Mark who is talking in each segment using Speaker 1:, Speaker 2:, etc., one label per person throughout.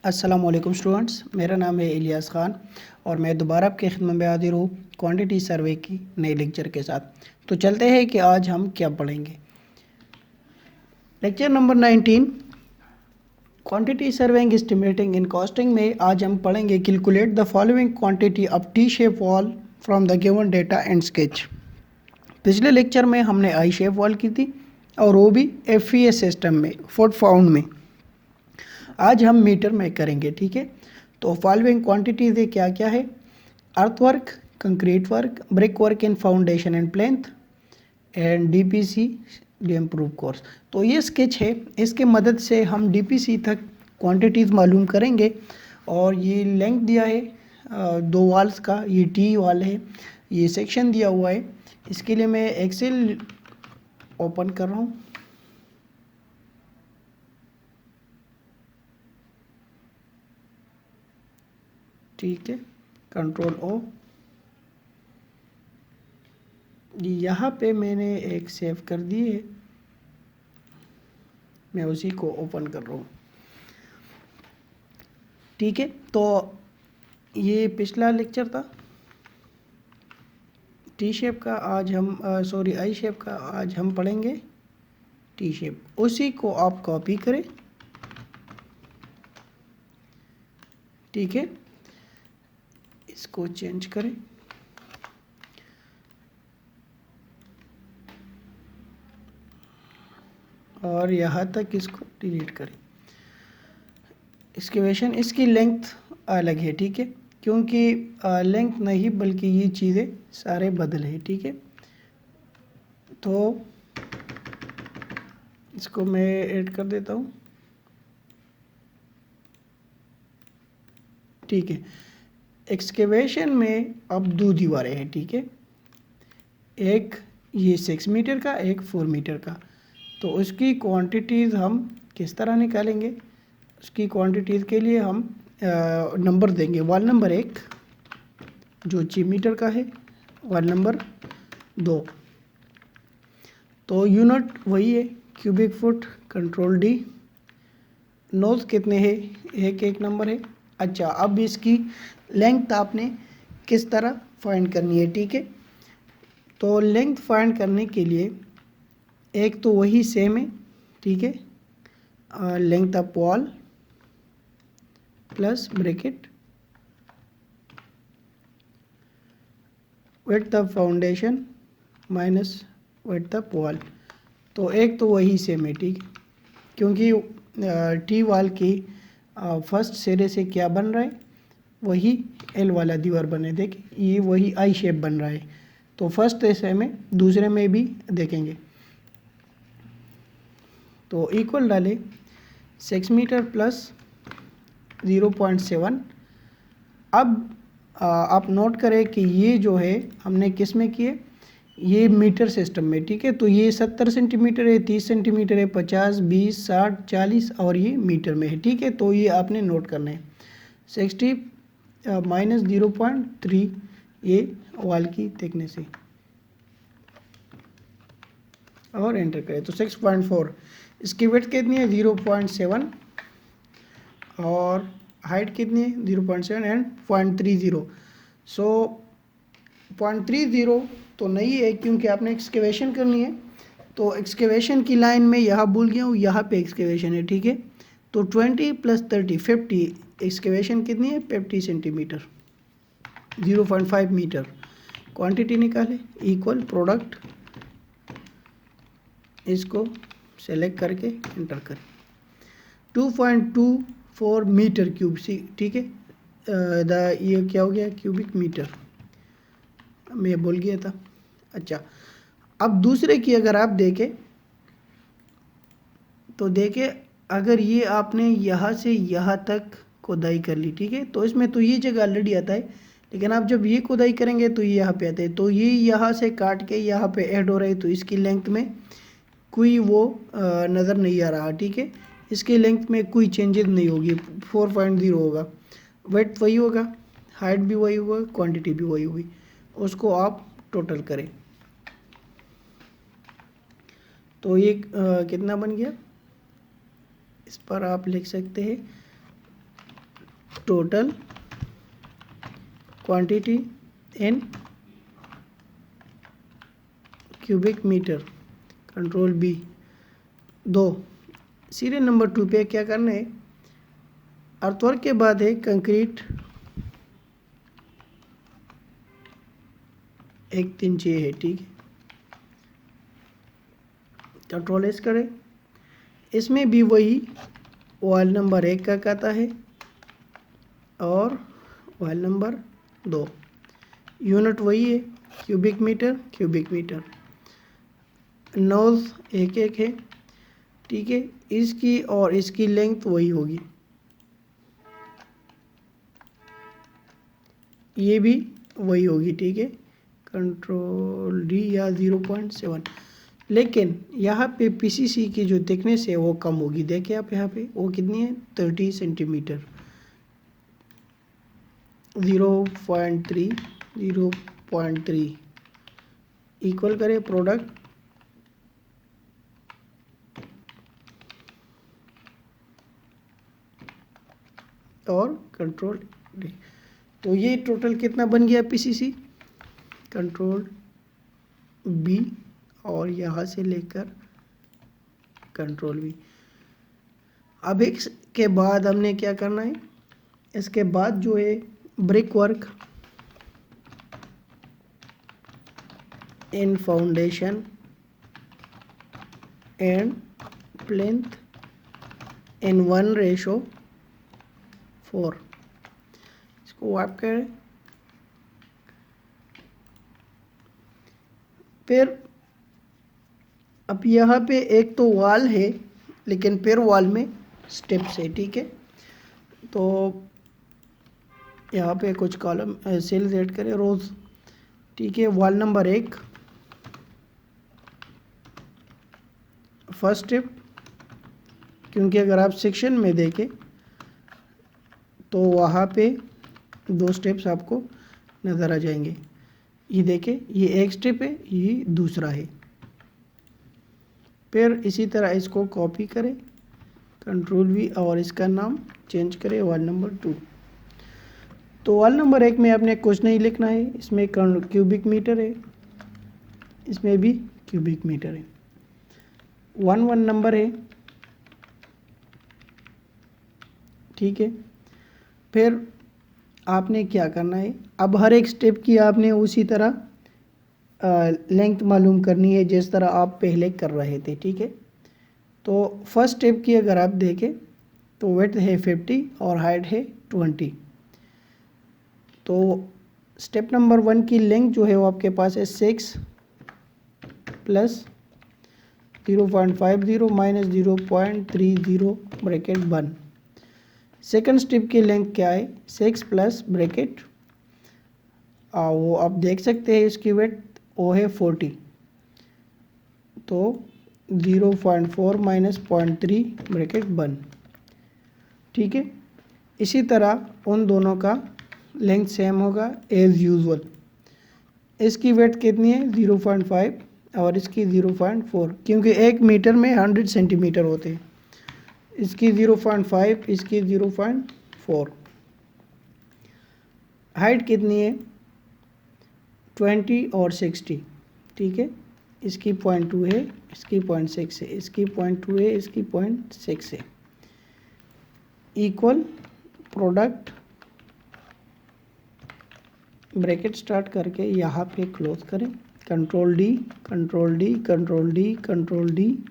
Speaker 1: अस्सलामुअलैकुम स्टूडेंट्स, मेरा नाम है इलियास ख़ान और मैं दोबारा आपकी खिदमत में हाजिर हूँ क्वांटिटी सर्वे की नए लेक्चर के साथ। तो चलते हैं कि आज हम क्या पढ़ेंगे। Lecture number 19 quantity surveying estimating in costing में आज हम पढ़ेंगे calculate the following quantity of T shape wall from the given data and sketch. पिछले लेक्चर में हमने आई शेप वॉल की थी और वो भी FES सिस्टम में, फुट पाउंड में। आज हम मीटर में करेंगे, ठीक है। तो फॉलोइंग क्वांटिटीज क्या क्या है? Earthwork, concrete work, brick work in foundation and plinth and DPC dam proof course. तो ये स्केच है, इसके मदद से हम DPC तक क्वांटिटीज़ मालूम करेंगे। और ये लेंथ दिया है दो वाल्स का, ये T वाल है, ये सेक्शन दिया हुआ है। इसके लिए मैं एक्सेल ओपन कर रहा हूँ। ठीक है, कंट्रोल O। यहाँ पे मैंने एक सेव कर दी है, मैं उसी को ओपन कर रहा हूँ। ठीक है, तो ये पिछला लेक्चर था टी शेप का। आज हम आई शेप का आज हम पढ़ेंगे टी शेप। उसी को आप कॉपी करें, ठीक है। इसको चेंज करें और यहाँ तक इसको डिलीट करें। एक्सकेवेशन, इसकी लेंथ अलग है, ठीक है, क्योंकि लेंथ नहीं बल्कि ये चीज़ें सारे बदल है, ठीक है। तो इसको मैं ऐड कर देता हूँ, ठीक है। एक्सकेवेशन में अब दो दीवारें हैं, ठीक है, एक ये 6 मीटर का, एक 4 मीटर का। तो उसकी क्वांटिटीज़ हम किस तरह निकालेंगे? उसकी क्वांटिटीज़ के लिए हम नंबर देंगे। वाल नंबर 1 जो 6 मीटर का है, वाल नंबर 2। तो यूनिट वही है, क्यूबिक फुट, कंट्रोल D। नोज कितने हैं? एक नंबर है। अच्छा, अब इसकी लेंथ आपने किस तरह फाइंड करनी है, ठीक है। तो लेंथ फाइंड करने के लिए एक तो वही सेम है, ठीक है। Length of wall plus bracket width of foundation minus width of wall. तो एक तो वही सेम है, ठीक है, क्योंकि टी वॉल की फर्स्ट सिरे से क्या बन रहा है? वही L वाला दीवार बने। देखिए ये वही आई शेप बन रहा है। तो फर्स्ट ऐसे में, दूसरे में भी देखेंगे। तो इक्वल डालें 6 मीटर प्लस 0.7। अब आप नोट करें कि ये जो है हमने किस में किए? ये मीटर सिस्टम में, ठीक है। तो ये 70 सेंटीमीटर है, 30 सेंटीमीटर है, 50, 20, 60, 40 और ये मीटर में है, ठीक है। तो ये आपने नोट करना है। 60 माइनस 0.3 ये वॉल की थिकनेस है और एंटर करें तो 6.4। इसकी विड्थ कितनी है? 0.7 और हाइट कितनी है? 0.7 एंड 0.30। सो 0.30 तो नहीं है, क्योंकि आपने एक्सकेवेशन करनी है। तो एक्सकेवेशन की लाइन में यहाँ भूल गया हूँ, यहाँ पे एक्सकेवेशन है, ठीक है। तो 20 प्लस 30 50। एक्सकेवेशन कितनी है? 50 सेंटीमीटर, 0.5 मीटर। क्वांटिटी निकाले इक्वल प्रोडक्ट, इसको सेलेक्ट करके एंटर करें। 2.24 मीटर क्यूब, सी, ठीक है। ये क्या हो गया? क्यूबिक मीटर, मैं बोल गया था। अच्छा, अब दूसरे की अगर आप देखें तो देखें, अगर ये आपने यहाँ से यहाँ तक खुदाई कर ली, ठीक है, तो इसमें तो ये जगह ऑलरेडी आता है, लेकिन आप जब ये खुदाई करेंगे तो ये यहाँ पे आता है। तो ये यहाँ से काट के यहाँ पे ऐड हो रहा है, तो इसकी लेंथ में कोई वो नज़र नहीं आ रहा, ठीक है। इसके लेंथ में कोई चेंजेस नहीं होगी, 4.0 होगा। वेट वही होगा, हाइट भी वही होगा, क्वांटिटी भी वही होगी। उसको आप टोटल करें तो ये कितना बन गया? इस पर आप लिख सकते हैं total quantity in cubic metre, control B. 2, serial number 2 पे क्या करना है, अर्थवर्क के बाद है कंक्रीट 136 है, ठीक है। कंट्रोल एस करें, इसमें भी वही वाल नंबर 1 का कहता है और वाल नंबर 2, यूनिट वही है क्यूबिक मीटर, नोज एक एक है, ठीक है। इसकी और इसकी लेंथ वही होगी, ये भी वही होगी, ठीक है। कंट्रोल डी या 0.7, लेकिन यहाँ पे पीसीसी की जो थिकनेस है वो कम होगी। देखिए आप यहाँ पे वो कितनी है, 30 सेंटीमीटर, 0.3 इक्वल करें प्रोडक्ट और कंट्रोल डी। तो ये टोटल कितना बन गया पीसीसी, कंट्रोल बी और यहाँ से लेकर कंट्रोल बी। अब इसके बाद हमने क्या करना है, इसके बाद जो है brick work in foundation and plinth in 1:4, इसको वाइप करें। फिर अब यहाँ पे एक तो वॉल है, लेकिन फिर वॉल में स्टेप्स है, ठीक है। तो यहाँ पे कुछ कॉलम सेल्स ऐड करें, रोज, ठीक है। वॉल नंबर 1 फर्स्ट स्टेप, क्योंकि अगर आप सेक्शन में देखें तो वहाँ पे 2 स्टेप्स आपको नज़र आ जाएंगे। ये देखें, ये एक स्टेप है, ये दूसरा है। फिर इसी तरह इसको कॉपी करें, कंट्रोल वी, और इसका नाम चेंज करें वॉल नंबर 2। तो वॉल नंबर 1 में आपने कुछ नहीं लिखना है, इसमें क्यूबिक मीटर है, इसमें भी क्यूबिक मीटर है, 1 नंबर है, ठीक है। फिर आपने क्या करना है, अब हर एक स्टेप की आपने उसी तरह लेंथ मालूम करनी है जिस तरह आप पहले कर रहे थे, ठीक है। तो फर्स्ट स्टेप की अगर आप देखें तो विड्थ है 50 और हाइट है 20। तो स्टेप नंबर 1 की लेंथ जो है वो आपके पास है 6 plus 0.50 minus 0.30 bracket 1। Second step की लेंथ क्या है, 6 प्लस ब्रैकेट वो आप देख सकते हैं, इसकी विड्थ वो है 40, तो 0.4 माइनस 0.3 ब्रैकेट 1, ठीक है। इसी तरह उन दोनों का लेंथ सेम होगा एज यूजुअल। इसकी विड्थ कितनी है 0.5 और इसकी 0.4, क्योंकि 1 मीटर में 100 सेंटीमीटर होते हैं। इसकी 0.5, इसकी 0.4। हाइट कितनी है 20 और 60, ठीक है। इसकी 0.2 है, इसकी 0.6 है, इसकी 0.2 है, इसकी 0.6 है। इक्वल प्रोडक्ट ब्रैकेट स्टार्ट करके यहाँ पे क्लोज करें, control D, control D, control D, control D.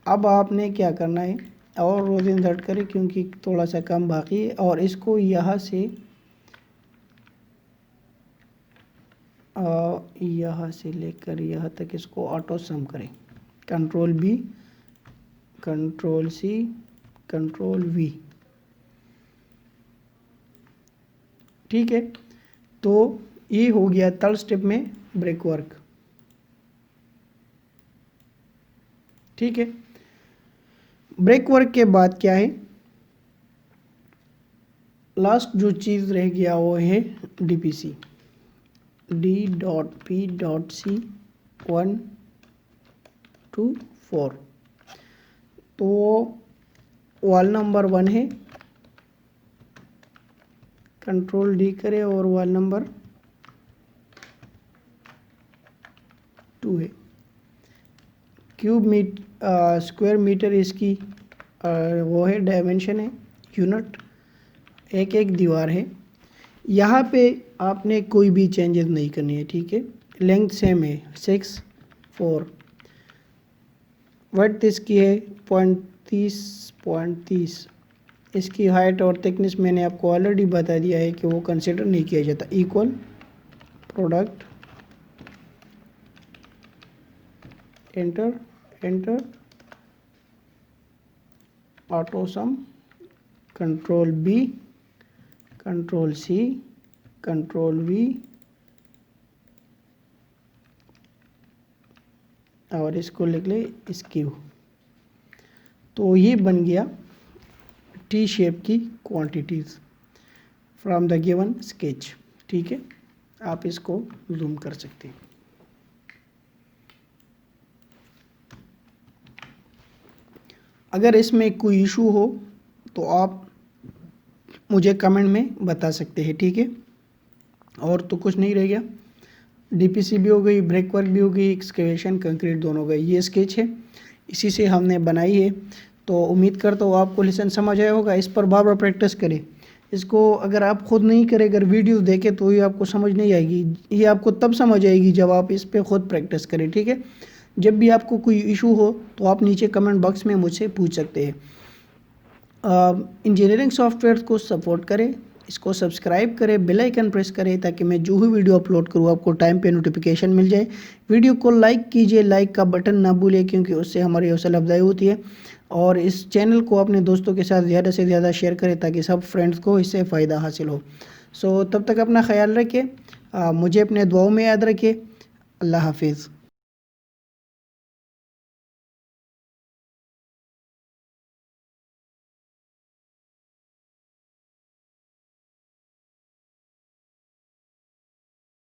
Speaker 1: अब आपने क्या करना है, और रोज इंसर्ट करें क्योंकि थोड़ा सा कम बाकी है, और इसको यहाँ से लेकर यहाँ तक इसको ऑटो सम करें, control B, control C, control V, ठीक है। तो ये हो गया थर्ड स्टेप में ब्रेक वर्क, ठीक है। ब्रेक वर्क के बाद क्या है, लास्ट जो चीज़ रह गया वो है डीपीसी, D.P.C 1 to 4। तो वॉल नंबर 1 है, कंट्रोल डी करें और वाल नंबर 2 है। स्क्वायर मीटर इसकी वो है, डायमेंशन है, यूनिट, एक दीवार है। यहाँ पे आपने कोई भी चेंजेस नहीं करनी है, ठीक है। लेंथ सेम है 6 4। वर्थ इसकी है 0.30। इसकी हाइट और थिकनेस मैंने आपको ऑलरेडी बता दिया है कि वो कंसिडर नहीं किया जाता। Equal product, enter auto sum, control B, control C, control V, और इसको लिख ले स्क्यू। तो ये बन गया टी शेप की quantities from the given sketch, ठीक है। आप इसको जूम कर सकते हैं। अगर इसमें कोई इशू हो तो आप मुझे कमेंट में बता सकते हैं, ठीक है। और तो कुछ नहीं रह गया। डीपीसी भी हो गई, ब्रेक वर्क भी हो गई, एक्सकेवेशन, कंक्रीट दोनों हो गए। ये स्केच है, इसी से हमने बनाई है। तो उम्मीद करता हूँ आपको लेसन समझ आया होगा। इस पर बार बार प्रैक्टिस करें। इसको अगर आप खुद नहीं करें, अगर वीडियो देखें तो ये आपको समझ नहीं आएगी। ये आपको तब समझ आएगी जब आप इस पर खुद प्रैक्टिस करें, ठीक है। जब भी आपको कोई इशू हो तो आप नीचे कमेंट बॉक्स में मुझसे पूछ सकते हैं। इंजीनियरिंग सॉफ्टवेयर को सपोर्ट करें, इसको सब्सक्राइब करें, बेल आइकन प्रेस करें ताकि मैं जो भी वीडियो अपलोड करूँ आपको टाइम पे नोटिफिकेशन मिल जाए। वीडियो को लाइक कीजिए, लाइक का बटन ना भूलिए क्योंकि उससे हमारी हौसला अफजाई होती है। और इस चैनल को अपने दोस्तों के साथ ज़्यादा से ज़्यादा शेयर करें ताकि सब फ्रेंड्स को इससे फ़ायदा हासिल हो। सो तब तक अपना ख्याल रखिए, मुझे अपने दुआओं में याद रखिए। अल्लाह हाफिज़।